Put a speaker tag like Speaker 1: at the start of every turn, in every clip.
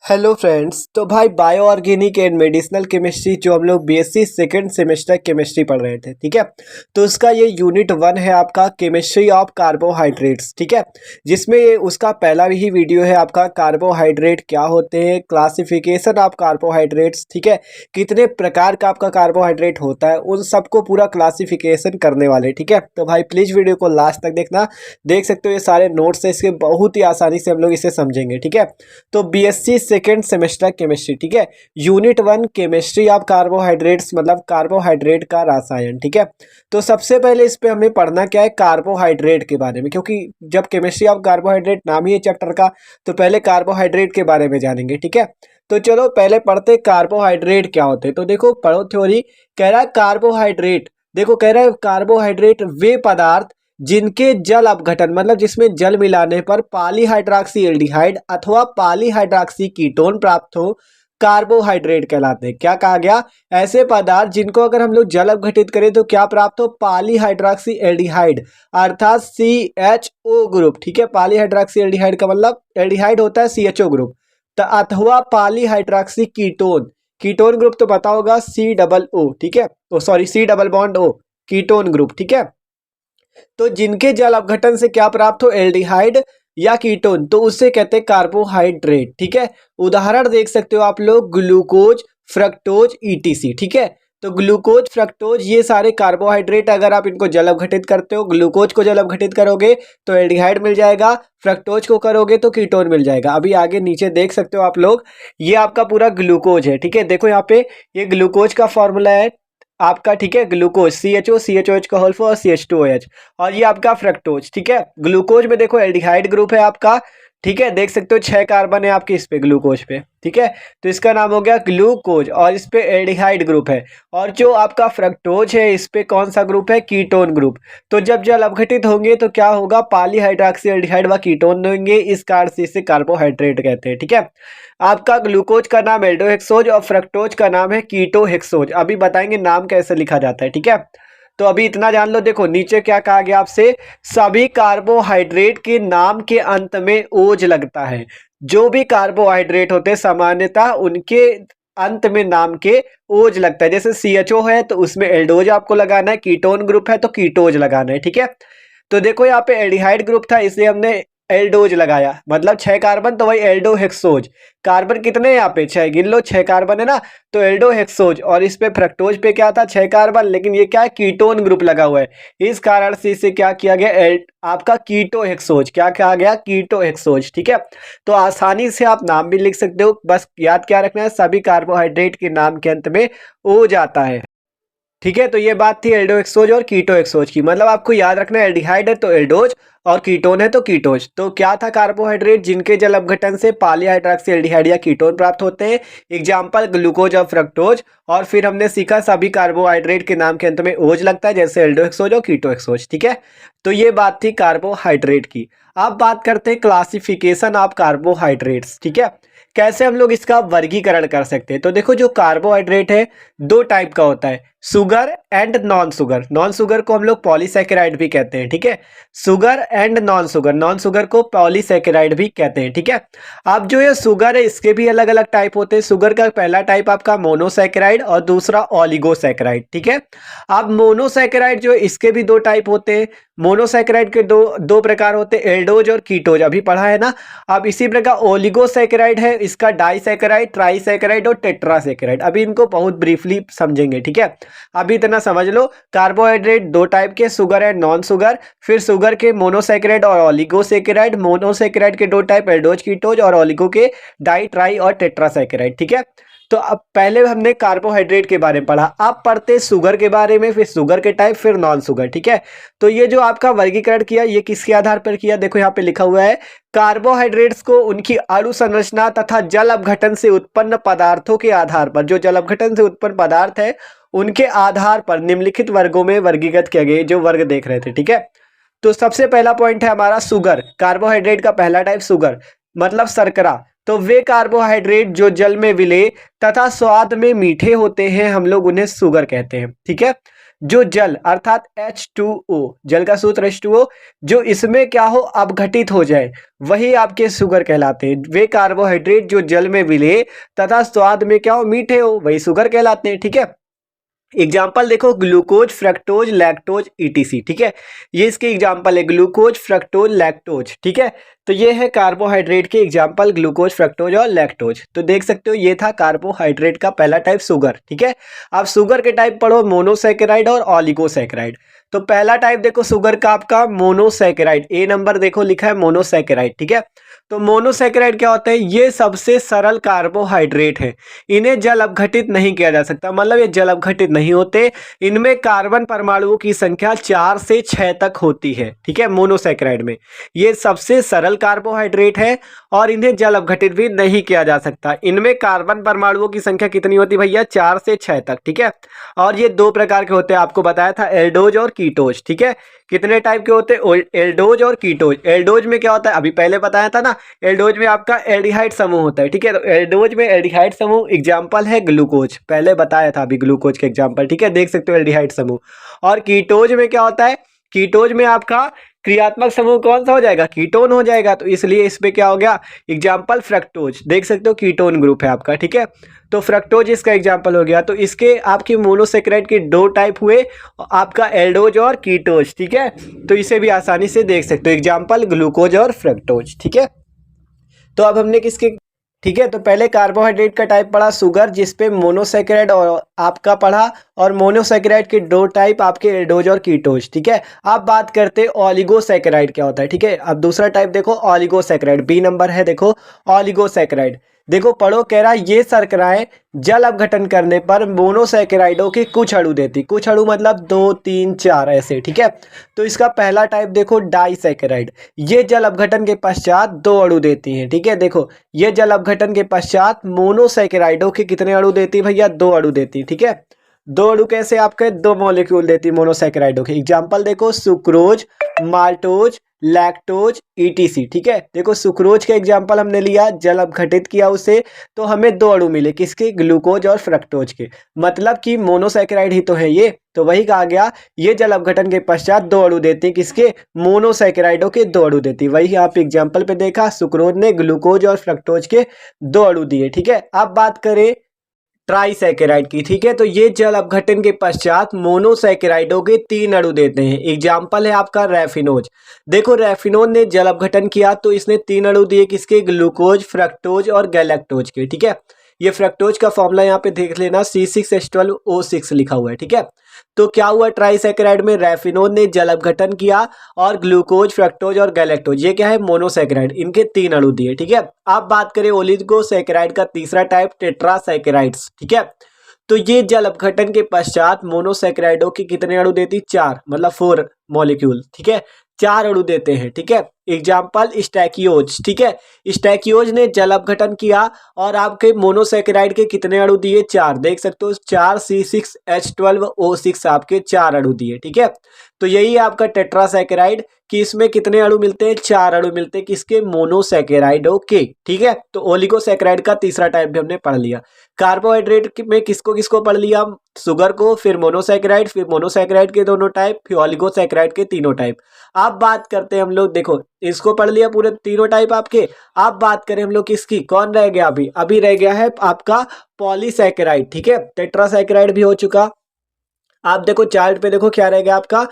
Speaker 1: Hello friends. तो भाई bio organic and medicinal chemistry जो हम लोग बीएससी सेकेंड सेमेस्टर केमिस्ट्री पढ़ रहे थे, ठीक है। तो उसका ये यूनिट 1 है आपका केमिस्ट्री ऑफ कार्बोहाइड्रेट्स, ठीक है। जिसमें ये उसका पहला ही वीडियो है आपका कार्बोहाइड्रेट क्या होते हैं, क्लासिफिकेशन ऑफ कार्बोहाइड्रेट्स, ठीक है। कितने प्रकार का आपका कार्बोहाइड्रेट होता है, उन सबको पूरा क्लासिफिकेशन करने वाले, ठीक है। तो भाई प्लीज़ वीडियो को लास्ट तक देखना। देख सकते हो ये सारे नोट्स है इसके, बहुत ही आसानी से हम लोग इसे समझेंगे, ठीक है। तो बीएससी सेकेंड सेमेस्टर केमिस्ट्री, ठीक है। यूनिट 1 केमिस्ट्री ऑफ कार्बोहाइड्रेट्स मतलब कार्बोहाइड्रेट का रसायन, ठीक है। तो सबसे पहले इस पे हमें पढ़ना क्या है, कार्बोहाइड्रेट के बारे में, क्योंकि जब केमिस्ट्री ऑफ कार्बोहाइड्रेट नाम ही है चैप्टर का, तो पहले कार्बोहाइड्रेट के बारे में जानेंगे, ठीक है। तो चलो पहले पढ़ते कार्बोहाइड्रेट क्या होते हैं। तो देखो पढ़ो थ्योरी। कह रहा है कार्बोहाइड्रेट, देखो कह रहा है कार्बोहाइड्रेट वे पदार्थ जिनके जल अपघटन मतलब जिसमें जल मिलाने पर पॉलीहाइड्रॉक्सी एल्डिहाइड अथवा पॉलीहाइड्रॉक्सी कीटोन प्राप्त हो, कार्बोहाइड्रेट कहलाते हैं। क्या कहा गया, ऐसे पदार्थ जिनको अगर हम लोग जल अपघटित करें तो क्या प्राप्त हो, पॉलीहाइड्रॉक्सी एल्डिहाइड अर्थात CHO ग्रुप, ठीक है। पॉलीहाइड्रॉक्सी एल्डिहाइड का मतलब एल्डिहाइड होता है CHO ग्रुप, तो अथवा पॉलीहाइड्रॉक्सी कीटोन, कीटोन ग्रुप तो पता होगा COO, ठीक है। तो sorry C double bond O, ketone group, ठीक है। तो जिनके जल अपघटन से क्या प्राप्त हो, एल्डिहाइड या कीटोन, तो उससे कहते हैं कार्बोहाइड्रेट, ठीक है। उदाहरण देख सकते हो आप लोग, ग्लूकोज, फ्रक्टोज, ETC, ठीक है। तो ग्लूकोज फ्रक्टोज ये सारे कार्बोहाइड्रेट, अगर आप इनको जल अपघटित करते हो, ग्लूकोज को जल अपघटित करोगे तो एल्डिहाइड मिल जाएगा, फ्रक्टोज को करोगे तो कीटोन मिल जाएगा। अभी आगे नीचे देख सकते हो आप लोग, ये आपका पूरा ग्लूकोज है, ठीक है। देखो यहाँ पे ये ग्लूकोज का फॉर्मूला है आपका, ठीक है। ग्लूकोज CHO का होल फॉर CH2OH, और ये आपका फ्रक्टोज, ठीक है। ग्लूकोज में देखो एल्डिहाइड ग्रुप है आपका, ठीक है। देख सकते हो 6 कार्बन है आपके इस पे ग्लूकोज पे, ठीक है। तो इसका नाम हो गया ग्लूकोज और इस पे एल्डिहाइड ग्रुप है। और जो आपका फ्रक्टोज है इस पे कौन सा ग्रुप है, कीटोन ग्रुप। तो जब जल अपघटित होंगे तो क्या होगा, पॉलीहाइड्रॉक्सी एल्डिहाइड व कीटोन होंगे, इस कारण से इसे कार्बोहाइड्रेट कहते हैं, ठीक है। आपका ग्लूकोज का नाम एल्डोहेक्सोज और फ्रक्टोज का नाम है कीटोहेक्सोज। अभी बताएंगे नाम कैसे लिखा जाता है, ठीक है। तो अभी इतना जान लो। देखो नीचे क्या कहा गया आपसे, सभी कार्बोहाइड्रेट के नाम के अंत में ओज लगता है। जो भी कार्बोहाइड्रेट होते हैं सामान्यतः उनके अंत में नाम के ओज लगता है। जैसे CHO है तो उसमें एल्डोज आपको लगाना है, कीटोन ग्रुप है तो कीटोज लगाना है, ठीक है। तो देखो यहाँ पे एल्डिहाइड ग्रुप था इसलिए हमने एल्डोज लगाया, मतलब 6 कार्बन तो वही एल्डोहेक्सोज। कार्बन कितने यहाँ पे 6, गिन लो 6 कार्बन है ना, तो एल्डोहेक्सोज। और इस पे फ्रक्टोज पे क्या था 6 कार्बन, लेकिन ये क्या है कीटोन ग्रुप लगा हुआ है, इस कारण से इसे क्या किया गया, आपका कीटोहेक्सोज, क्या कहा गया, कीटोहेक्सोज, ठीक है। तो आसानी से आप नाम भी लिख सकते हो, बस याद क्या रखना है, सभी कार्बोहाइड्रेट के नाम के अंत में ओ जाता है, ठीक है। तो ये बात थी एल्डोहेक्सोज और कीटोहेक्सोज की, मतलब आपको याद रखना है एल्डिहाइड है तो एल्डोज और कीटोन है तो कीटोज। तो क्या था, कार्बोहाइड्रेट जिनके जल अपघटन से पॉलीहाइड्रॉक्सी एल्डिहाइड या कीटोन प्राप्त होते हैं, एग्जांपल ग्लूकोज और फ्रक्टोज। और फिर हमने सीखा सभी कार्बोहाइड्रेट के नाम के अंत में ओज लगता है, जैसे एल्डोहेक्सोज और कीटोहेक्सोज, ठीक है। तो ये बात थी कार्बोहाइड्रेट की। अब बात करते हैं क्लासिफिकेशन ऑफ कार्बोहाइड्रेट्स, ठीक है। कैसे हम लोग इसका वर्गीकरण कर सकते हैं। तो देखो जो कार्बोहाइड्रेट है 2 टाइप का होता है, sugar and non sugar. Non sugar को हम लोग पॉलीसैकेराइड भी कहते हैं, ठीक है। Sugar and non sugar, non sugar को पॉलीसैकेराइड भी कहते हैं, ठीक है। अब जो ये शुगर है इसके भी अलग अलग टाइप होते हैं। शुगर का पहला टाइप आपका मोनोसैकेराइड और दूसरा ऑलिगोसैकेराइड, ठीक है। अब मोनोसैकेराइड जो इसके भी 2 टाइप होते हैं। मोनोसैकेराइड के दो प्रकार होते हैं, एल्डोज और कीटोज, अभी पढ़ा है ना। अब इसी प्रकार ओलिगोसैकेराइड है, इसका डाइसैकेराइड, ट्राइसैकेराइड और टेट्रासैकेराइड। अभी इनको बहुत ब्रीफली समझेंगे, ठीक है। अभी इतना समझ लो, कार्बोहाइड्रेट 2 टाइप के, शुगर एंड नॉन शुगर। फिर शुगर के मोनोसैकेराइड और ऑलिगोसैकेराइड, मोनोसैकेराइड के 2 टाइप, एल्डोज कीटोज, और ऑलिगो के डाई, ट्राई और टेट्रासैकेराइड, ठीक है। तो अब पहले हमने कार्बोहाइड्रेट के बारे में पढ़ा, अब पढ़ते शुगर के बारे में, फिर शुगर के टाइप, फिर नॉन शुगर, ठीक है। तो ये जो आपका वर्गीकरण किया ये किसके आधार पर किया, देखो यहाँ पे लिखा हुआ है, कार्बोहाइड्रेट्स को उनकी अणु संरचना तथा जल अपघटन से उत्पन्न पदार्थों के आधार पर, जो जल अपघटन से उत्पन्न पदार्थ है उनके आधार पर निम्नलिखित वर्गों में वर्गीकृत किया गया, जो वर्ग देख रहे थे, ठीक है। तो सबसे पहला पॉइंट है हमारा शुगर। कार्बोहाइड्रेट का पहला टाइप शुगर मतलब शर्करा। तो वे कार्बोहाइड्रेट जो जल में विलेय तथा स्वाद में मीठे होते हैं, हम लोग उन्हें शुगर कहते हैं, ठीक है। जो जल अर्थात H2O, जल का सूत्र H2O, जो इसमें क्या हो अपघटित हो जाए वही आपके शुगर कहलाते हैं। वे कार्बोहाइड्रेट जो जल में विले तथा स्वाद में क्या हो मीठे हो वही शुगर कहलाते हैं। ठीक है, एग्जाम्पल देखो ग्लूकोज, फ्रक्टोज, लैक्टोज, ईटीसी। ठीक है, ये इसके एग्जाम्पल है ग्लूकोज, फ्रक्टोज, लैक्टोज। ठीक है, तो ये है कार्बोहाइड्रेट के एग्जाम्पल ग्लूकोज, फ्रक्टोज और लैक्टोज। तो देख सकते हो ये था कार्बोहाइड्रेट का पहला टाइप शुगर। ठीक है, अब शुगर के टाइप पढ़ो मोनोसैकेराइड और ऑलिगोसैकेराइड। तो पहला टाइप देखो शुगर का आपका मोनोसैकेराइड, ए नंबर देखो लिखा है मोनोसैकेराइड। ठीक है, तो मोनोसैकेराइड क्या होता है, ये सबसे सरल कार्बोहाइड्रेट है, इन्हें जल अपघटित नहीं किया जा सकता, मतलब ये जल अपघटित नहीं होते। इनमें कार्बन परमाणुओं की संख्या 4 से 6 तक होती है। ठीक है, मोनोसैकेराइड में ये सबसे सरल कार्बोहाइड्रेट है और इन्हें जल अपघटित भी नहीं किया जा सकता। इनमें कार्बन परमाणुओं की संख्या कितनी होती है भैया, 4 से 6 तक। ठीक है, और ये दो प्रकार के होते हैं, आपको बताया था एल्डोज और कीटोज। ठीक है, कितने टाइप के होते हैं, एल्डोज और कीटोज। एल्डोज में क्या होता है, अभी पहले बताया था ना, एल्डोज में आपका एल्डिहाइड समूह होता है। ठीक है, तो एल्डोज में एल्डिहाइड समूह एग्जाम्पल है ग्लूकोज, पहले बताया था अभी ग्लूकोज के एग्जाम्पल। ठीक है, देख सकते हो एल्डिहाइड समूह। और कीटोज में क्या होता है, कीटोज में आपका क्रियात्मक समूह कौन सा हो जाएगा, कीटोन हो जाएगा, तो इसलिए इसमें क्या हो गया एग्जाम्पल फ्रक्टोज, देख सकते हो कीटोन ग्रुप है आपका। ठीक है, तो फ्रक्टोज इसका एग्जाम्पल हो गया। तो इसके आपकी मोनोसेक्राइड के दो टाइप हुए, आपका एल्डोज और कीटोज। ठीक है, तो इसे भी आसानी से देख सकते हो, एग्जाम्पल ग्लूकोज और फ्रक्टोज। ठीक है, तो अब हमने किसके, ठीक है, तो पहले कार्बोहाइड्रेट का टाइप पढ़ा शुगर, जिसपे मोनोसैकेराइड और आपका पढ़ा, और मोनोसैकेराइड के दो टाइप आपके एल्डोज और कीटोज। ठीक है, अब बात करते हैं ऑलिगोसैकेराइड क्या होता है। ठीक है, अब दूसरा टाइप देखो ऑलिगोसैकेराइड, बी नंबर है देखो ऑलिगोसैकेराइड। देखो पढ़ो, कह रहा है ये शर्कराएं जल अपघटन करने पर मोनोसैकेराइडों के कुछ अणु देती, कुछ अणु मतलब 2 3 4 ऐसे। ठीक है, तो इसका पहला टाइप देखो डाइसैकेराइड, ये जल अपघटन के पश्चात 2 अणु देती हैं। ठीक है, देखो ये जल अपघटन के पश्चात मोनोसैकेराइडों के कितने अणु देती भैया, 2 अणु देती। ठीक है, 2 अणु कैसे, आपके 2 मॉलिक्यूल देती मोनोसैकेराइडों के। एग्जाम्पल देखो सुक्रोज, माल्टोज, लैक्टोज, ईटीसी। ठीक है, देखो सुक्रोज का एग्जाम्पल हमने लिया, जल अपघटित किया उसे, तो हमें 2 अणु मिले, किसके, ग्लूकोज और फ्रक्टोज के, मतलब कि मोनोसैकेराइड ही तो है ये, तो वही कहा गया ये जल अपघटन के पश्चात 2 अणु देती, किसके, मोनोसैकेराइडों के 2 अणु देती। वही आप एग्जाम्पल पे देखा, सुक्रोज ने ग्लूकोज और फ्रक्टोज के 2 अणु दिए। ठीक है, अब बात करें ट्राइसैकेराइड की। ठीक है, तो ये जल अपघटन के पश्चात मोनोसैकेराइडों के 3 अणु देते हैं। एग्जाम्पल है आपका रेफिनोज, देखो रेफिनोज ने जल अपघटन किया तो इसने 3 अणु दिए, किसके, ग्लूकोज, फ्रक्टोज और गैलेक्टोज के। ठीक है, ये फ्रक्टोज का फॉर्मूला यहाँ पे देख लेना, C6H12O6 लिखा हुआ है। ठीक है, तो क्या हुआ ट्राइसैकेराइड में, रेफिनोज ने जल अपघटन किया और ग्लूकोज, फ्रक्टोज और गैलेक्टोज, ये क्या है मोनोसैकेराइड, इनके 3 अणु दिए। ठीक है, अब बात करें ओलिगोसैकेराइड का तीसरा टाइप टेट्रासैकेराइड्स। ठीक है, तो ये जल अपघटन के पश्चात मोनोसैकेराइडों की कितने अणु देती, 4, मतलब 4 मॉलिक्यूल। ठीक है, 4 अणु देते हैं। ठीक है, एग्जाम्पल स्टैकियोज। ठीक है, स्टैकियोज ने जल अपघटन किया और आपके मोनोसैकेराइड के कितने अणु दिए, 4, देख सकते हो 4C6H12O6 आपके 4 अणु दिए। ठीक है, तो यही है आपका टेट्रासैकेराइड कि इसमें कितने अणु मिलते हैं, 4 अणु मिलते हैं, किसके, मोनोसैकेराइडों के। ठीक है, तो ओलिगोसैकेराइड का तीसरा टाइप भी हमने पढ़ लिया। कार्बोहाइड्रेट में किसको किसको पढ़ लिया, शुगर को, फिर मोनोसैकेराइड, फिर मोनोसैकेराइड के दोनों टाइप, फिर ओलिगोसैकेराइड के तीनों टाइप। अब बात करते हैं हम लोग, देखो इसको पढ़ लिया पूरे तीनों टाइप आपके। अब बात करें हम लोग किसकी, कौन रह गया, अभी अभी रह गया है आपका पॉलीसैकेराइड। ठीक है, टेट्रासैकेराइड भी हो चुका। आप देखो चार्ट पे देखो क्या रह गया आपका,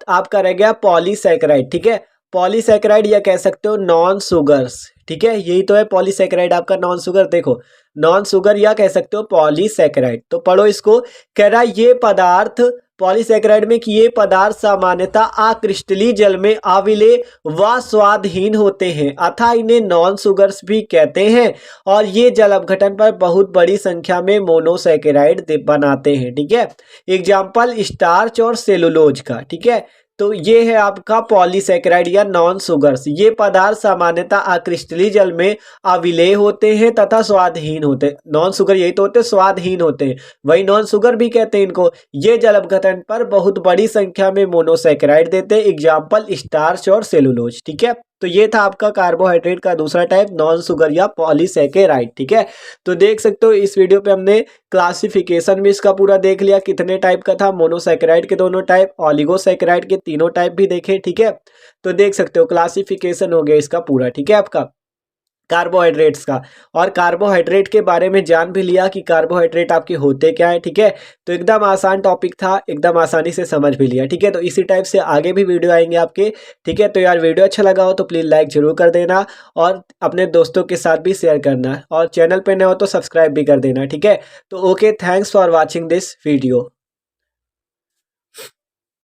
Speaker 1: आपका रह गया पॉलीसैकेराइड। ठीक है, पॉलीसैकेराइड या कह सकते हो नॉन सुगर्स। ठीक है, यही तो है पॉलीसैकेराइड आपका, नॉन शुगर, देखो नॉन शुगर या कह सकते हो पॉलीसैकेराइड। तो पढ़ो इसको, कह रहा है ये पदार्थ पॉलीसैकेराइड में कि ये पदार्थ सामान्यतः अक्रिस्टलीय जल में अविलेय व स्वादहीन होते हैं, अतः इन्हें नॉन शुगर्स भी कहते हैं, और ये जल अपघटन पर बहुत बड़ी संख्या में मोनोसैकेराइड बनाते हैं। ठीक है, एग्जाम्पल स्टार्च और सेलुलोज का। ठीक है, तो ये है आपका पॉलीसैकेराइड या नॉन शुगर्स, ये पदार्थ सामान्यतः अक्रिस्टलीय जल में अविलेय होते हैं तथा स्वादहीन होते हैं। नॉन शुगर यही तो होते हैं, स्वादहीन होते हैं, वही नॉन शुगर भी कहते हैं इनको। ये जल अपघटन पर बहुत बड़ी संख्या में मोनोसैकेराइड देते हैं, एग्जाम्पल स्टार्च और सेलुलोज। ठीक है, तो ये था आपका कार्बोहाइड्रेट का दूसरा टाइप, नॉन शुगर या पॉलीसैकेराइड। ठीक है, तो देख सकते हो इस वीडियो पे हमने क्लासिफिकेशन भी इसका पूरा देख लिया, कितने टाइप का था, मोनोसैकेराइड के दोनों टाइप, ऑलिगोसैकेराइड के तीनों टाइप भी देखे। ठीक है, तो देख सकते हो क्लासिफिकेशन हो गया इसका पूरा। ठीक है, आपका कार्बोहाइड्रेट्स का, और कार्बोहाइड्रेट के बारे में जान भी लिया कि कार्बोहाइड्रेट आपके होते क्या है। ठीक है, तो एकदम आसान टॉपिक था, एकदम आसानी से समझ भी लिया। ठीक है, तो इसी टाइप से आगे भी वीडियो आएंगे आपके। ठीक है, तो यार वीडियो अच्छा लगा हो तो प्लीज़ लाइक जरूर कर देना, और अपने दोस्तों के साथ भी शेयर करना, और चैनल पे नए हो तो सब्सक्राइब भी कर देना। ठीक है, तो okay, thanks for watching this video.